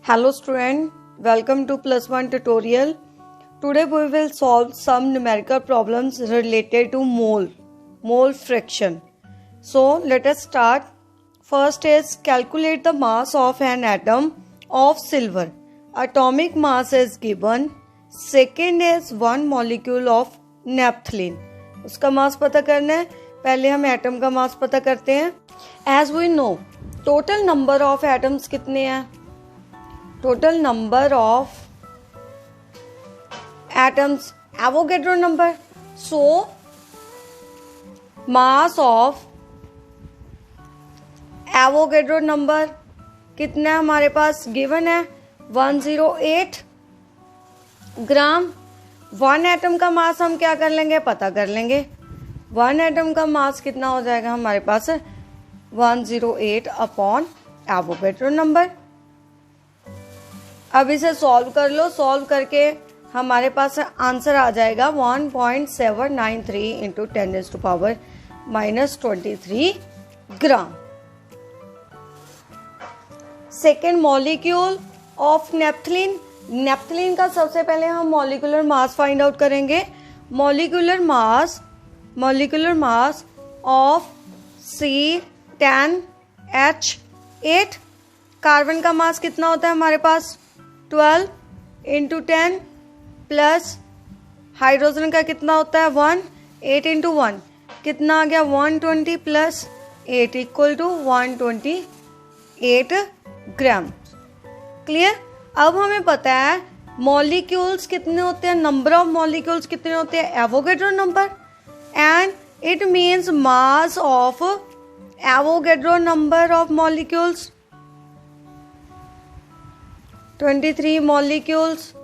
Hello student, welcome to plus one tutorial. Today we will solve some numerical problems related to mole fraction. So let us start. First is calculate the mass of an atom of silver. Atomic mass is given. Second is one molecule of naphthalene. उसका मास पता करना है. पहले हम atom का मास पता करते हैं. As we know, total number of atoms कितने हैं? Total number of atoms, Avogadro number. So mass of Avogadro number कितना है हमारे पास? गिवन है 108 ग्राम. वन एटम का मास हम क्या कर लेंगे? पता कर लेंगे. वन एटम का मास कितना हो जाएगा हमारे पास? 108 अपॉन एवोगैड्रो नंबर. अब इसे सॉल्व कर लो. सॉल्व करके हमारे पास आंसर आ जाएगा 1.793 into 10⁻⁻23 gram. Second molecule of naphthalene. Naphthalene का सबसे पहले हम मॉलिक्यूलर मास फाइंड आउट करेंगे. Molecular mass of C10H8. Carbon का मास कितना होता है हमारे पास? 12 इंटू 10 प्लस हाइड्रोजन का कितना होता है? 1. 8 इंटू 1 कितना आ गया? 120 plus 8 equal to 128 gram. Clear. अब हमें पता है मॉलिक्यूल्स कितने होते हैं, नंबर ऑफ मॉलिक्यूल्स कितने होते हैं, Avogadro number. And it means mass of Avogadro number of molecules 23 molecules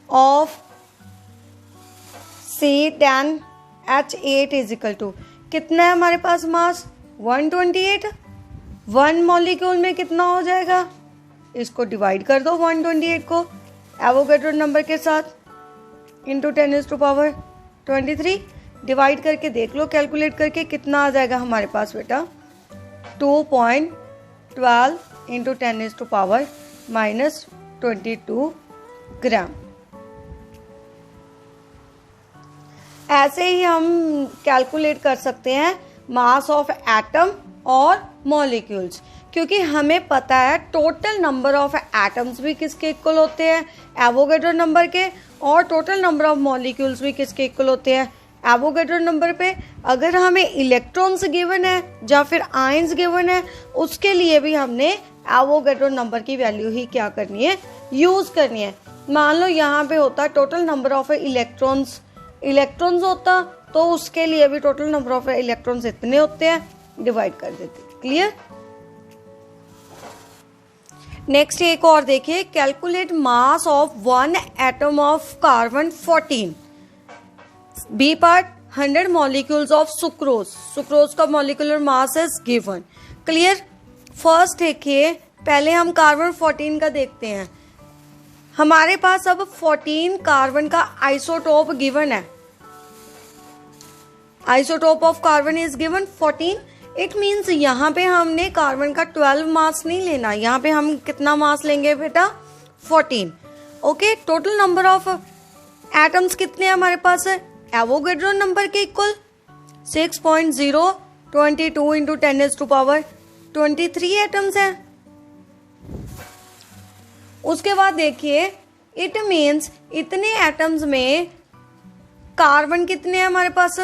of C10H8 is equal to कितना है हमारे पास मास? 128. वन मॉलिक्यूल में कितना हो जाएगा? इसको डिवाइड कर दो 128 को एवोगैड्रो नंबर के साथ इंटू 10⁻23. डिवाइड करके देख लो कैलकुलेट करके कितना आ जाएगा हमारे पास बेटा? 2.12 इंटू 10⁻⁻22 ग्राम. ऐसे ही हम कैलकुलेट कर सकते हैं मास ऑफ एटम और मॉलिक्यूल्स, क्योंकि हमें पता है टोटल नंबर ऑफ एटम्स भी किसके इक्वल होते हैं? एवोगैड्रो नंबर के. और टोटल नंबर ऑफ मॉलिक्यूल्स भी किसके इक्वल होते हैं? एवोगैड्रो नंबर पे. अगर हमें इलेक्ट्रॉन्स गिवन है या फिर आयंस गिवन है, उसके लिए भी हमने एवोगैड्रो नंबर की वैल्यू ही क्या करनी है? यूज करनी है. मान लो यहाँ पे होता टोटल नंबर ऑफ इलेक्ट्रॉन्स होता, तो उसके लिए भी टोटल नंबर ऑफ इलेक्ट्रॉन्स इतने होते हैं, डिवाइड कर देते. क्लियर. नेक्स्ट एक और देखिए. Calculate mass of one atom of carbon 14. B part 100 molecules of sucrose. Sucrose का molecular mass is given. Clear. First देखिए, पहले हम कार्बन 14 का देखते हैं. हमारे पास अब 14 कार्बन का आइसोटोप गिवन है. Isotope of carbon is given 14. It means यहाँ पे हमने कार्बन का 12 मास नहीं लेना. यहाँ पे हम कितना मास लेंगे बेटा? 14. Okay. Total number of atoms कितने हैं हमारे पास? है एवोगैड्रो नंबर के इक्वल 6.022 इंटू 10⁻23 एटम्स हैं. उसके बाद देखिए, इट मीन्स इतने एटम्स में कार्बन कितने हैं हमारे पास?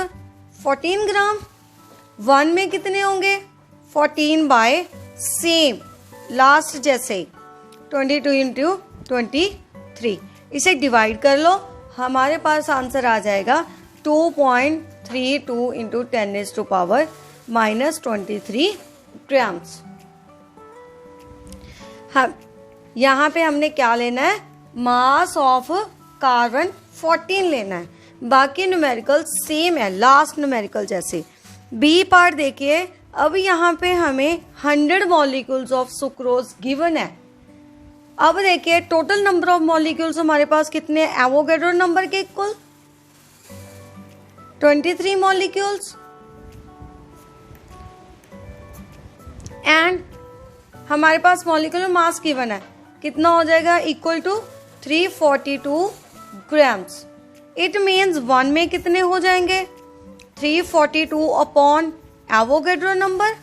14 ग्राम. वन में कितने होंगे? 14 बाय सेम लास्ट जैसे 22 इंटू 23. इसे डिवाइड कर लो, हमारे पास आंसर आ जाएगा 2.32 इंटू 10⁻⁻23 ग्राम्स. हम यहाँ पे हमने क्या लेना है? मास ऑफ कार्बन 14 लेना है. बाकी न्यूमेरिकल सेम है लास्ट न्यूमेरिकल जैसे. बी पार्ट देखिए. अब यहाँ पे हमें 100 मॉलिक्यूल्स ऑफ सुक्रोज गिवन है. अब देखिए टोटल नंबर ऑफ मॉलिक्यूल्स हमारे पास कितने? एवोगैड्रो नंबर के इक्वल 23 मॉलिक्यूल्स. एंड हमारे पास मॉलिक्यूलर मास गिवन है, कितना हो जाएगा, equal to 342 grams. It means 1 में कितने हो जाएंगे, 342 अपॉन एवोगैड्रो नंबर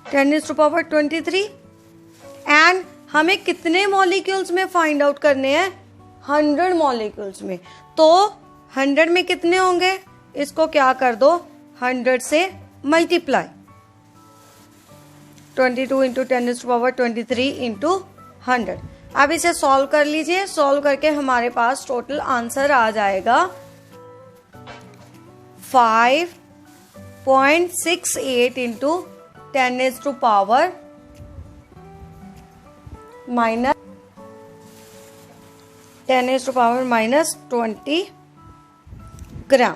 10⁻23। एंड हमें कितने मॉलिक्यूल्स में फाइंड आउट करने हैं, 100 मॉलिक्यूल्स में। तो 100 में कितने होंगे, इसको क्या कर दो, 100 से मल्टीप्लाई, 22 इंटू 10⁻23 इंटू 100। अब इसे सॉल्व कर लीजिए। सॉल्व करके हमारे पास टोटल आंसर आ जाएगा 5.68 इंटू 10⁻⁻⁻20 ग्राम।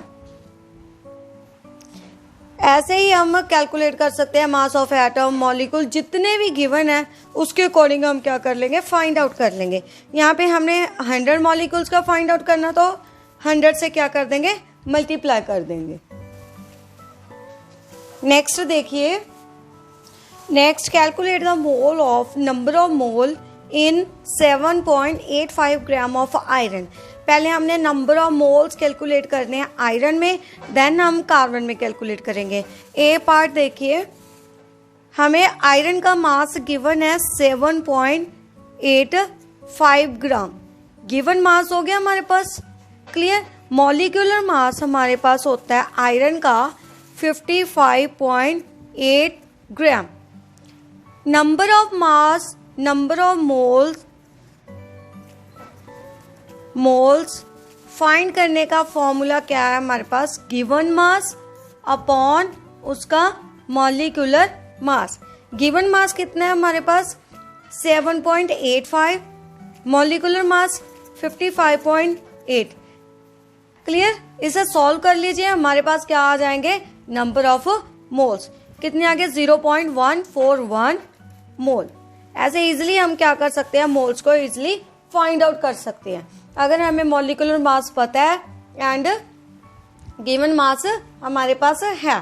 ऐसे ही हम कैलकुलेट कर सकते हैं मास ऑफ एटम, मॉलिक्यूल, जितने भी गिवन है उसके अकॉर्डिंग हम क्या कर लेंगे, फाइंड आउट कर लेंगे। यहाँ पे हमने 100 मॉलिक्यूल्स का फाइंड आउट करना, तो 100 से क्या कर देंगे, मल्टीप्लाई कर देंगे। नेक्स्ट देखिए, next calculate the mole of number of mole in 7.85 gram of iron. पहले हमने नंबर ऑफ मोल्स कैलकुलेट करने हैं आयरन में, देन हम कार्बन में कैलकुलेट करेंगे। ए पार्ट देखिए, हमें आयरन का मास गिवन है 7.85 ग्राम। गिवन मास हो गया हमारे पास, क्लियर। मॉलिक्यूलर मास हमारे पास होता है आयरन का 55.8 gram. Number of mass, number of moles find करने का फॉर्मूला क्या है हमारे पास, गिवन मास अपॉन उसका मॉलिक्यूलर मास। गिवन मास कितना है हमारे पास, 7.85, मॉलिक्यूलर मास 55.8। क्लियर। इसे सॉल्व कर लीजिए, हमारे पास क्या आ जाएंगे, नंबर ऑफ मोल्स कितने आगे, 0.141 मोल। ऐसे इजिली हम क्या कर सकते हैं, मोल्स को इजिली फाइंड आउट कर सकते हैं अगर हमें मॉलिक्यूलर मास पता है एंड गिवन मास हमारे पास है।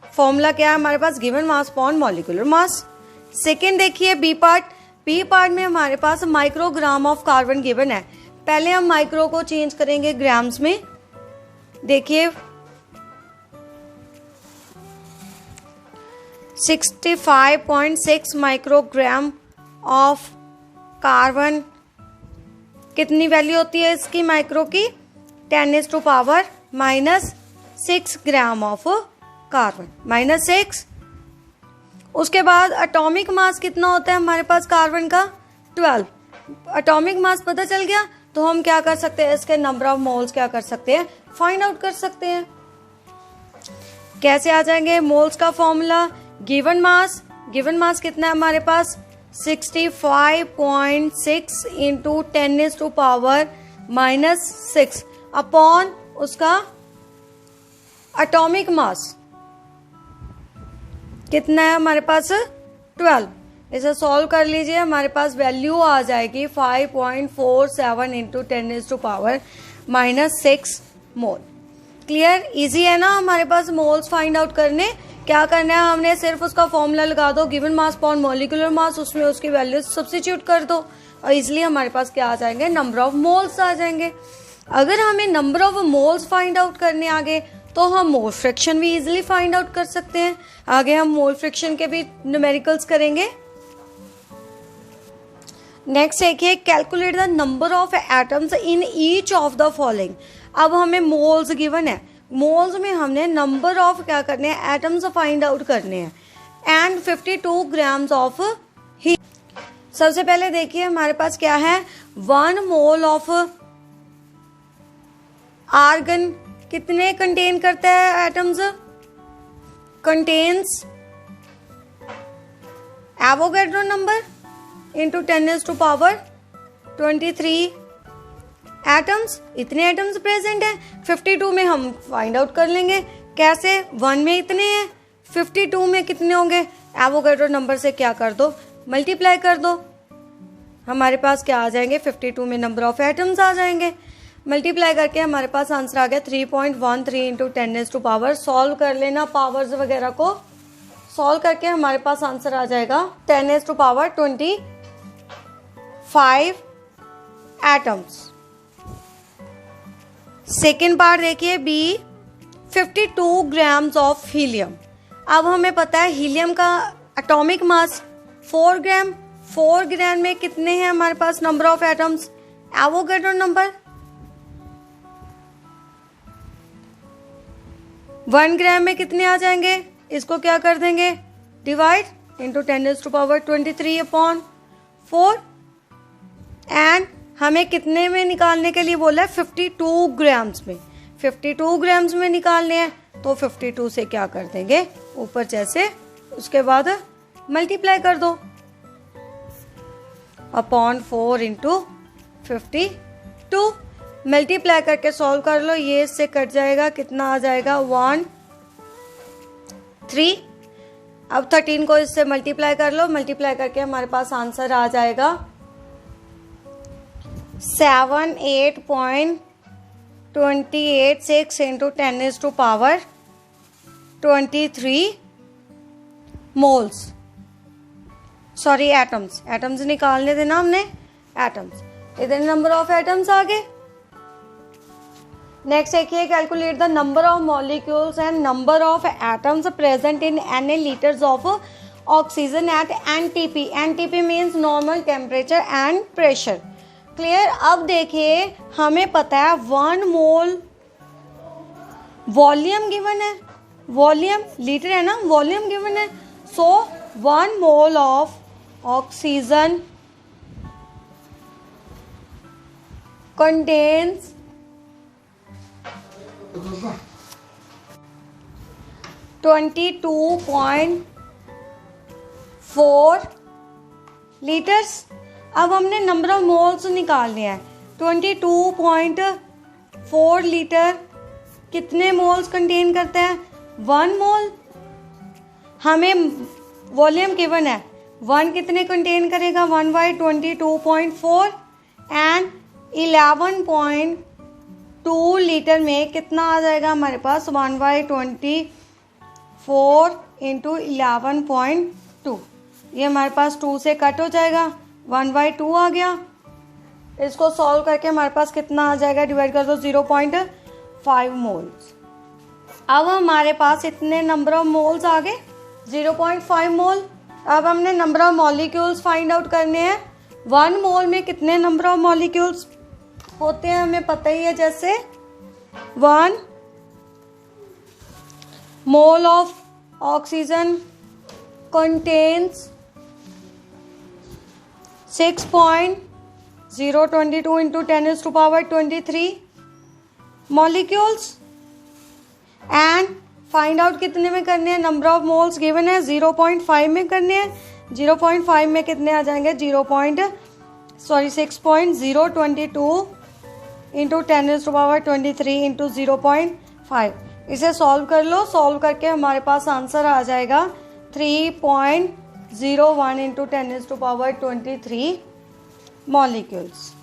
फॉर्मूला क्या है हमारे पास, given mass upon molecular mass. Second देखिए बी पार्ट। बी पार्ट में हमारे पास माइक्रोग्राम ऑफ कार्बन गिवन है। पहले हम माइक्रो को चेंज करेंगे ग्राम्स में। देखिए 65.6 माइक्रोग्राम ऑफ कार्बन, कितनी वैल्यू होती है इसकी माइक्रो की, 10⁻⁻6 ग्राम ऑफ कार्बन, -6। उसके बाद एटॉमिक मास कितना होता है हमारे पास कार्बन का, 12। एटॉमिक मास पता चल गया तो हम क्या कर सकते हैं, इसके नंबर ऑफ मोल्स क्या कर सकते हैं, फाइंड आउट कर सकते हैं। कैसे आ जाएंगे, मोल्स का फॉर्मूला, गिवन मास कितना है हमारे पास, 65.6 इंटू 10⁻⁻6 अपॉन उसका एटॉमिक मास कितना है हमारे पास, 12। इसे सॉल्व कर लीजिए, हमारे पास वैल्यू आ जाएगी 5.47 इंटू 10⁻⁻6 मोल। क्लियर, इजी है ना हमारे पास मोल्स फाइंड आउट करने। क्या करना है, हमने सिर्फ उसका फॉर्मूला लगा दो, गिवन मास अपॉन मॉलिक्यूलर मास, उसमें उसकी वैल्यू सब्स्टिट्यूट कर दो और इजिली हमारे पास क्या आ जाएंगे, नंबर ऑफ मोल्स आ जाएंगे। अगर हमें number of moles find out करने आगे तो हम मोल फ्रैक्शन भी इजिली फाइंड आउट कर सकते हैं। आगे हम मोल फ्रैक्शन के भी न्यूमेरिकल्स करेंगे। नेक्स्ट देखिए, calculate the number of atoms in each of the following. अब हमें मोल्स गिवन है, मोल्स में हमने नंबर ऑफ क्या करने हैं, एटम्स फाइंड आउट करने हैं एंड 52 ग्राम्स ऑफ हीट। सबसे पहले देखिए हमारे पास क्या है, 1 मोल ऑफ आर्गन कितने कंटेन करता है atoms, contains Avogadro number into 10⁻23 atoms. इतने एटम्स प्रेजेंट है, 52 में हम फाइंड आउट कर लेंगे। कैसे, 1 में इतने हैं, 52 में कितने होंगे, एवोगैड्रो नंबर से क्या कर दो, मल्टीप्लाई कर दो। हमारे पास क्या आ जाएंगे, 52 में नंबर ऑफ एटम्स आ जाएंगे। मल्टीप्लाई करके हमारे पास आंसर आ गया 3.13 इंटू 10⁻। सॉल्व कर लेना, पावर्स वगैरह को सॉल्व करके हमारे पास आंसर आ जाएगा 10⁻25 एटम्स। सेकेंड पार्ट देखिए बी, 52 ग्राम्स ऑफ हीलियम। अब हमें पता है हीलियम का एटॉमिक मास 4 ग्राम। 4 ग्राम में कितने हैं हमारे पास number of atoms? Avogadro number. 1 gram में कितने आ जाएंगे? इसको क्या कर देंगे? Divide into 10⁻23/4। एंड हमें कितने में निकालने के लिए बोला है? 52 ग्राम्स में। 52 ग्राम्स में निकालने हैं तो 52 से क्या कर देंगे ऊपर जैसे, उसके बाद मल्टीप्लाई कर दो अपॉन 4 इंटू 52। मल्टीप्लाई करके सॉल्व कर लो, ये इससे कट जाएगा, कितना आ जाएगा? 1 3। अब 13 को इससे मल्टीप्लाई कर लो, मल्टीप्लाई करके हमारे पास आंसर आ जाएगा 78.286 into 10⁻23 moles, sorry atoms. Atoms निकालने थे ना हमने, एटम्स। इधर नंबर ऑफ एटम्स आ गए। नेक्स्ट देखिए, calculate the number of molecules and number of atoms present in NA litres of oxygen at NTP। NTP means normal temperature and pressure. Clear. अब देखिए हमें पता है 1 मोल वॉल्यूम गिवन है, volume litre है ना, वॉल्यूम गिवन है। So 1 mole of oxygen contains 22.4 litres. अब हमने नंबर ऑफ मोल्स निकालने हैं। 22.4 लीटर कितने मोल्स कंटेन करता है? 1 मोल। हमें वॉल्यूम गिवन है, 1 कितने कंटेन करेगा? 1/22.4 एंड 11.2 लीटर में कितना आ जाएगा हमारे पास? 1/24 इंटू 11.2। ये हमारे पास 2 से कट हो जाएगा, 1/2 आ गया। इसको सॉल्व करके हमारे पास कितना आ जाएगा? डिवाइड कर दो 0.5 मोल्स। अब हमारे पास इतने नंबर ऑफ मोल्स आ गए, 0.5 मोल। अब हमने number of molecules find out करने हैं। 1 मोल में कितने नंबर ऑफ मॉलिक्यूल्स होते हैं हमें पता ही है। जैसे 1 mole of oxygen contains 6.022 into 10⁻23 molecules. And find out कितने में करने हैं? नंबर ऑफ मोल्स गिवन है 0.5 में करने हैं। 0.5 में कितने आ जाएंगे? 6.022 इंटू 10⁻23 इंटू 0.5। इसे सॉल्व कर लो, सॉल्व करके हमारे पास आंसर आ जाएगा 3.01 इंटू 10⁻23 मॉलिक्यूल्स।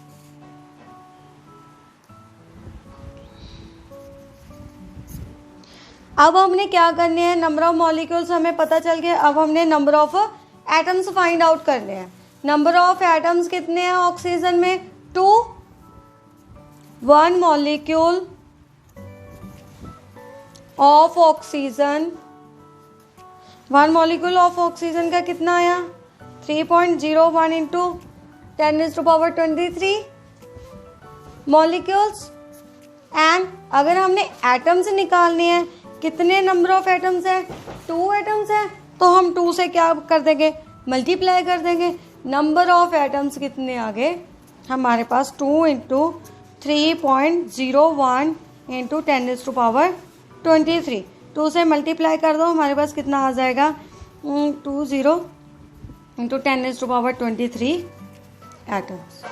अब हमने क्या करने हैं? नंबर ऑफ मॉलिक्यूल्स हमें पता चल गया। अब हमने number of atoms find out करने हैं। नंबर ऑफ एटम्स कितने हैं ऑक्सीजन में? 2। 1 molecule of oxygen, 1 molecule of oxygen का कितना आया? 3.01 इंटू 10⁻23 मॉलिक्यूल्स। एंड अगर हमने एटम्स निकालने हैं, कितने नंबर ऑफ एटम्स हैं? 2 एटम्स हैं, तो हम 2 से क्या कर देंगे? मल्टीप्लाई कर देंगे। नंबर ऑफ एटम्स कितने आ गए हमारे पास? 2 इंटू 3.01 इंटू 10⁻23। 2 से मल्टीप्लाई कर दो, हमारे पास कितना आ जाएगा? 20 इंटू 10⁻23 एटम्स।